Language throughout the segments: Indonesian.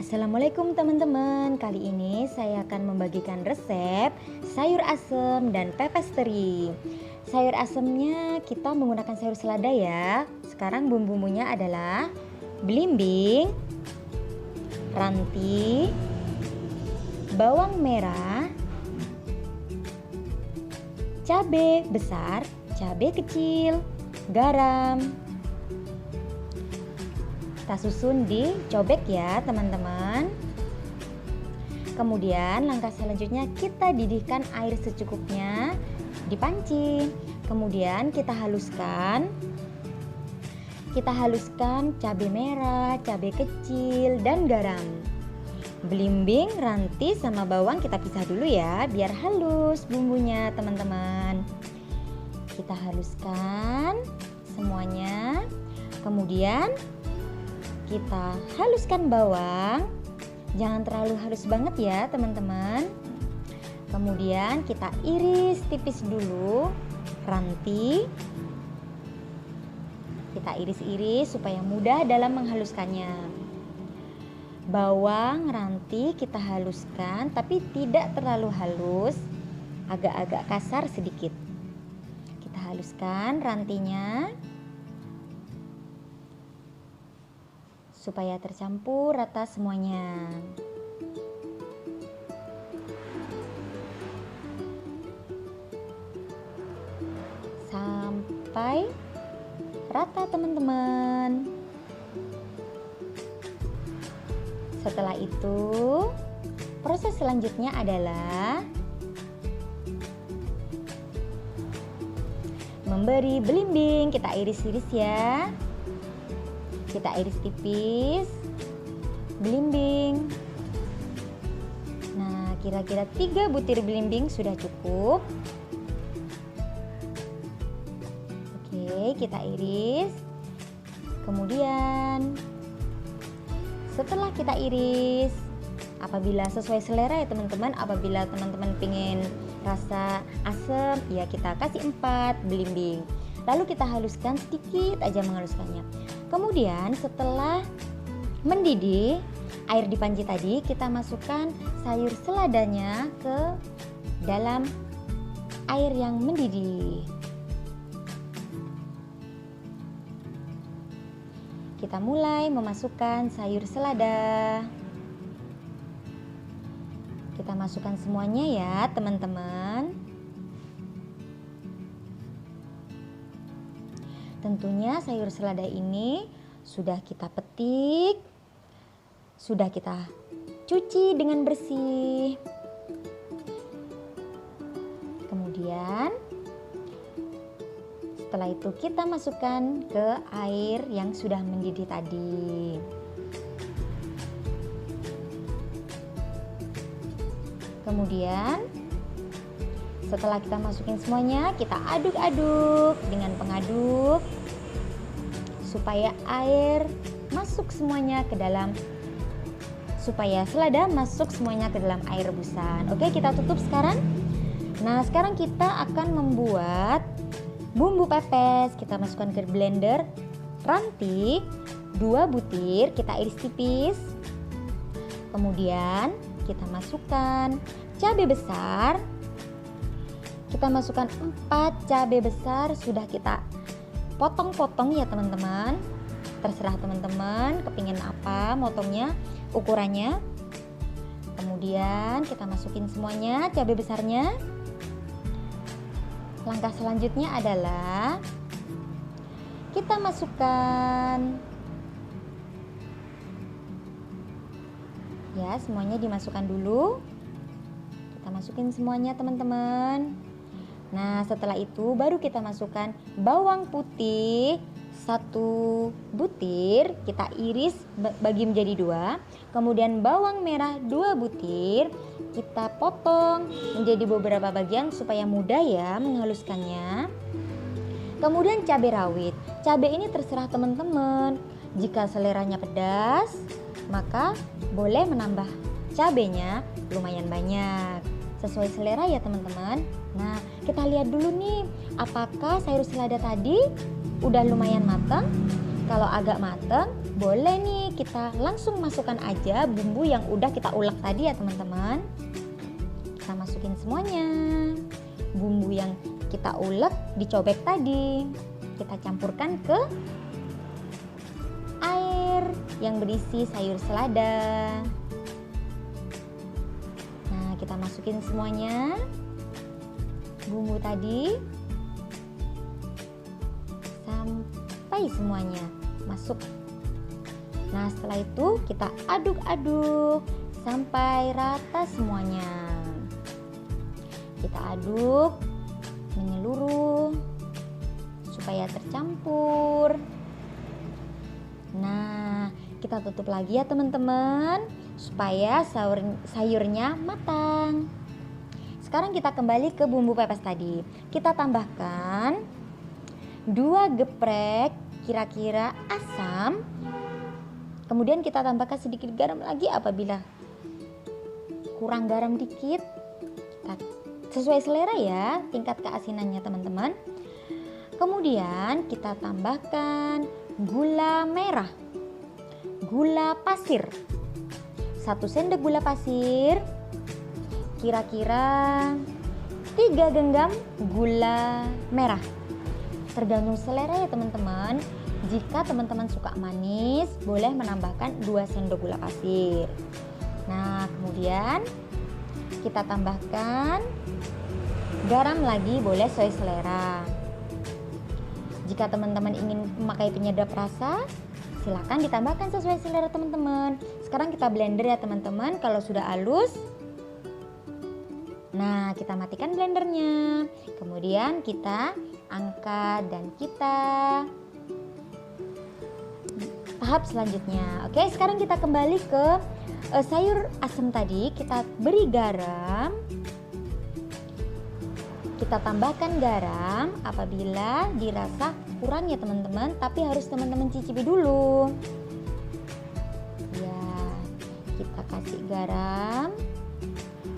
Assalamualaikum teman-teman. Kali ini saya akan membagikan resep sayur asem dan pepes teri. Sayur asemnya kita menggunakan sayur selada ya. Sekarang bumbu-bumbunya adalah belimbing, ranti, bawang merah, cabai besar, cabai kecil, garam. Kita susun dicobek ya teman-teman. Kemudian langkah selanjutnya kita didihkan air secukupnya di panci. Kemudian kita haluskan cabai merah, cabai kecil dan garam. Belimbing, ranti sama bawang kita pisah dulu ya biar halus bumbunya teman-teman. Kita haluskan semuanya. Kemudian kita haluskan bawang, jangan terlalu halus banget ya teman-teman. Kemudian kita iris tipis dulu ranti. Kita iris-iris supaya mudah dalam menghaluskannya. Bawang ranti kita haluskan tapi tidak terlalu halus, agak-agak kasar sedikit. Kita haluskan rantinya supaya tercampur rata semuanya. Sampai rata teman-teman. Setelah itu, proses selanjutnya adalah memberi belimbing. Kita iris-iris ya. Kita iris tipis belimbing. Nah, kira-kira 3 butir belimbing sudah cukup. Oke, kita iris. Kemudian setelah kita iris, apabila sesuai selera ya teman-teman, apabila teman-teman pengen rasa asam, ya kita kasih 4 belimbing. Lalu kita haluskan sedikit aja menghaluskannya. Kemudian setelah mendidih air di panci tadi, kita masukkan sayur seladanya ke dalam air yang mendidih. Kita mulai memasukkan sayur selada. Kita masukkan semuanya ya teman-teman. Tentunya sayur selada ini sudah kita petik, sudah kita cuci dengan bersih. Kemudian setelah itu kita masukkan ke air yang sudah mendidih tadi. Kemudian setelah kita masukin semuanya, kita aduk-aduk dengan pengaduk supaya air masuk semuanya ke dalam, supaya selada masuk semuanya ke dalam air rebusan. Oke, kita tutup sekarang. Nah, sekarang kita akan membuat bumbu pepes. Kita masukkan ke blender ranti 2 butir, kita iris tipis. Kemudian kita masukkan cabai besar. Kita masukkan 4 cabai besar, sudah kita potong-potong ya teman-teman. Terserah teman-teman kepingin apa motongnya, ukurannya. Kemudian kita masukin semuanya cabai besarnya. Langkah selanjutnya adalah kita masukkan ya, semuanya dimasukkan dulu. Kita masukin semuanya teman-teman. Nah, setelah itu baru kita masukkan bawang putih 1 butir, kita iris bagi menjadi 2. Kemudian bawang merah 2 butir, kita potong menjadi beberapa bagian supaya mudah ya menghaluskannya. Kemudian cabai rawit. Cabai ini terserah teman-teman. Jika seleranya pedas, maka boleh menambah cabainya lumayan banyak. Sesuai selera ya teman-teman. Nah, kita lihat dulu nih, apakah sayur selada tadi udah lumayan matang? Kalau agak matang, boleh nih kita langsung masukkan aja bumbu yang udah kita ulek tadi ya teman-teman. Kita masukin semuanya. Bumbu yang kita ulek dicobek tadi, kita campurkan ke air yang berisi sayur selada. Nah, kita masukin semuanya. Bumbu tadi sampai semuanya masuk. Nah, setelah itu kita aduk-aduk sampai rata semuanya. Kita aduk menyeluruh supaya tercampur. Nah, kita tutup lagi ya teman-teman supaya sayurnya matang. Sekarang kita kembali ke bumbu pepes tadi. Kita tambahkan 2 geprek kira-kira asam. Kemudian kita tambahkan sedikit garam lagi apabila kurang garam dikit. Kita sesuai selera ya tingkat keasinannya teman-teman. Kemudian kita tambahkan gula merah, gula pasir, 1 sendok gula pasir, kira-kira 3 genggam gula merah. Tergantung selera ya teman-teman. Jika teman-teman suka manis, boleh menambahkan 2 sendok gula pasir. Nah, kemudian kita tambahkan garam lagi, boleh sesuai selera. Jika teman-teman ingin memakai penyedap rasa, silakan ditambahkan sesuai selera teman-teman. Sekarang kita blender ya teman-teman. Kalau sudah halus, nah kita matikan blendernya. Kemudian kita angkat dan kita tahap selanjutnya. Oke, sekarang kita kembali ke sayur asam tadi. Kita beri garam. Kita tambahkan garam apabila dirasa kurang ya teman-teman, tapi harus teman-teman cicipi dulu. Ya, kita kasih garam.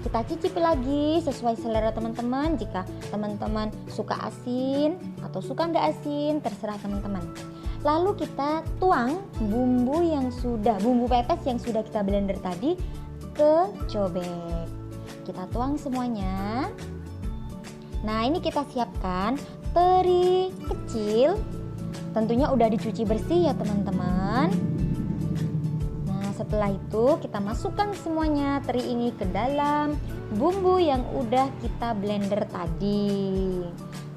Kita cicipi lagi sesuai selera teman-teman. Jika teman-teman suka asin atau suka nggak asin, terserah teman-teman. Lalu kita tuang bumbu pepes yang sudah kita blender tadi ke cobek. Kita tuang semuanya. Nah, ini kita siapkan teri kecil. Tentunya udah dicuci bersih ya teman-teman. Nah, setelah itu kita masukkan semuanya teri ini ke dalam bumbu yang udah kita blender tadi.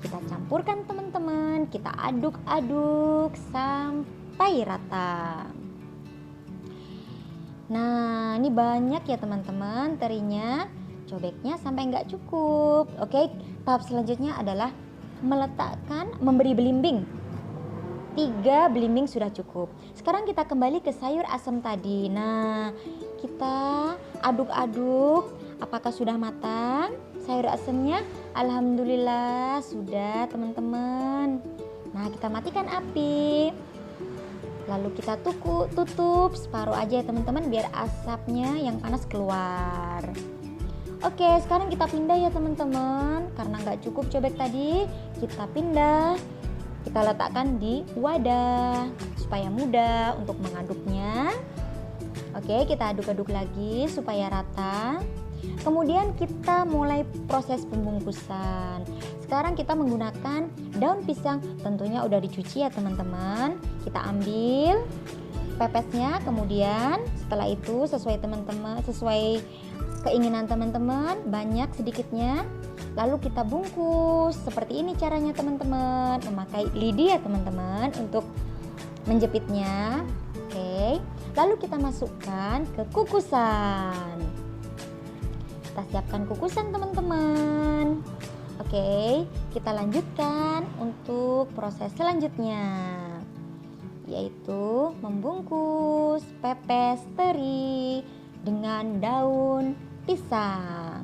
Kita campurkan teman-teman, kita aduk-aduk sampai rata. Nah, ini banyak ya teman-teman terinya, cobeknya sampai nggak cukup. Oke, tahap selanjutnya adalah memberi belimbing. 3 belimbing sudah cukup. Sekarang kita kembali ke sayur asam tadi. Nah, kita aduk-aduk. Apakah sudah matang sayur asamnya? Alhamdulillah sudah teman-teman. Nah, kita matikan api. Lalu kita tutup separuh aja ya teman-teman biar asapnya yang panas keluar. Oke, sekarang kita pindah ya teman-teman. Karena nggak cukup cobek tadi, kita pindah. Kita letakkan di wadah supaya mudah untuk mengaduknya. Oke, kita aduk-aduk lagi supaya rata. Kemudian kita mulai proses pembungkusan. Sekarang kita menggunakan daun pisang, tentunya udah dicuci ya teman-teman. Kita ambil pepesnya, kemudian setelah itu sesuai keinginan teman-teman, banyak sedikitnya. Lalu kita bungkus. Seperti ini caranya teman-teman, memakai lidi ya teman-teman untuk menjepitnya. Oke. Lalu kita masukkan ke kukusan. Kita siapkan kukusan teman-teman. Oke, kita lanjutkan untuk proses selanjutnya, yaitu membungkus pepes teri dengan daun pisang.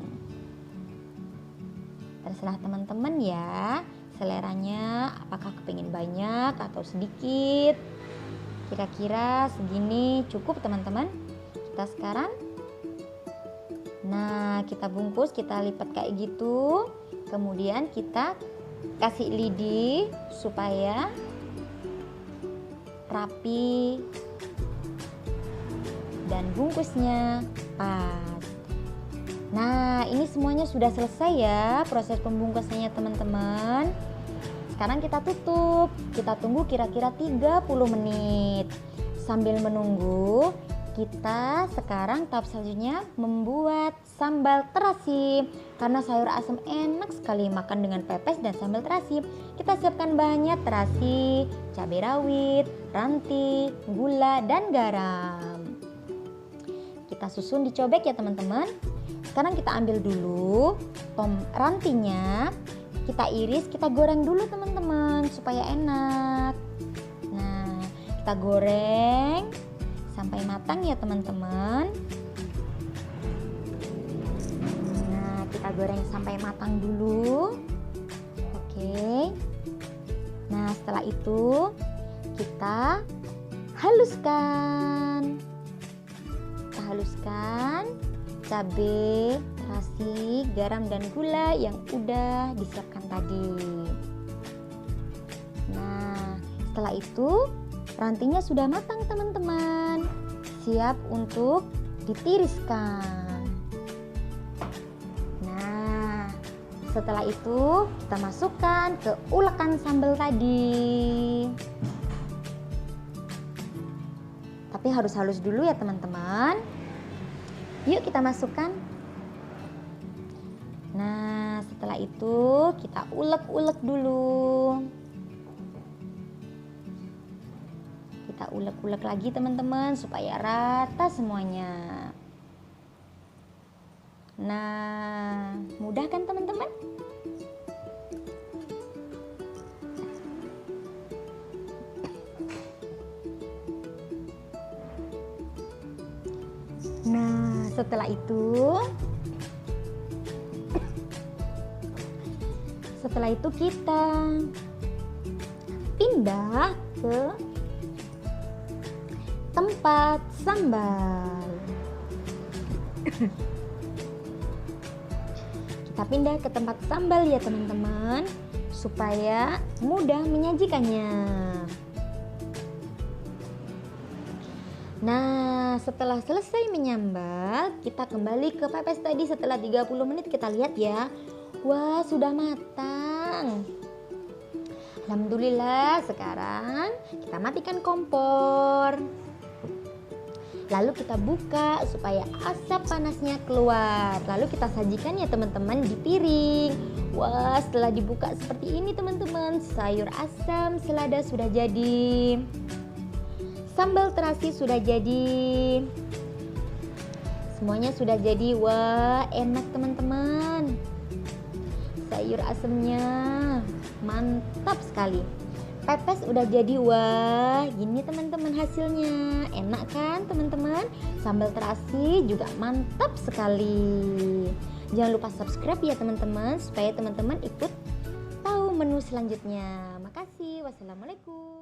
Terserah teman-teman ya, seleranya apakah kepingin banyak atau sedikit. Kira-kira segini cukup teman-teman. Kita sekarang, nah kita bungkus, kita lipat kayak gitu. Kemudian kita kasih lidi supaya rapi dan bungkusnya pas. Nah, ini semuanya sudah selesai ya proses pembungkusannya teman-teman. Sekarang kita tutup. Kita tunggu kira-kira 30 menit. Sambil menunggu, kita sekarang tahap selanjutnya membuat sambal terasi. Karena sayur asam enak sekali makan dengan pepes dan sambal terasi. Kita siapkan bahannya terasi, cabai rawit, ranti, gula, dan garam. Kita susun dicobek ya teman-teman. Sekarang kita ambil dulu rantinya. Kita iris, kita goreng dulu teman-teman supaya enak. Nah, kita goreng sampai matang ya teman-teman. Nah, kita goreng sampai matang dulu. Oke. Nah, setelah itu kita haluskan. Kita haluskan cabai, terasi, garam, dan gula yang udah disiapkan tadi. Nah, setelah itu rantinya sudah matang teman-teman, siap untuk ditiriskan. Nah, setelah itu kita masukkan ke ulekan sambal tadi. Tapi harus halus dulu ya teman-teman. Yuk kita masukkan. Nah, setelah itu kita ulek-ulek dulu. Kita ulek-ulek lagi teman-teman supaya rata semuanya. Nah, mudah kan teman-teman? Nah, setelah itu kita pindah ke tempat sambal. Kita pindah ke tempat sambal ya teman-teman, supaya mudah menyajikannya. Nah, setelah selesai menyambal, kita kembali ke pepes tadi. Setelah 30 menit kita lihat ya. Wah, sudah matang. Alhamdulillah, sekarang kita matikan kompor. Lalu kita buka supaya asap panasnya keluar. Lalu kita sajikan ya teman-teman di piring. Wah, setelah dibuka seperti ini teman-teman, sayur asam selada sudah jadi. Sambal terasi sudah jadi. Semuanya sudah jadi. Wah, enak teman-teman. Sayur asamnya mantap sekali. Pepes udah jadi. Wah, gini teman-teman hasilnya. Enak kan teman-teman? Sambal terasi juga mantap sekali. Jangan lupa subscribe ya teman-teman, supaya teman-teman ikut tahu menu selanjutnya. Makasih. Wassalamualaikum.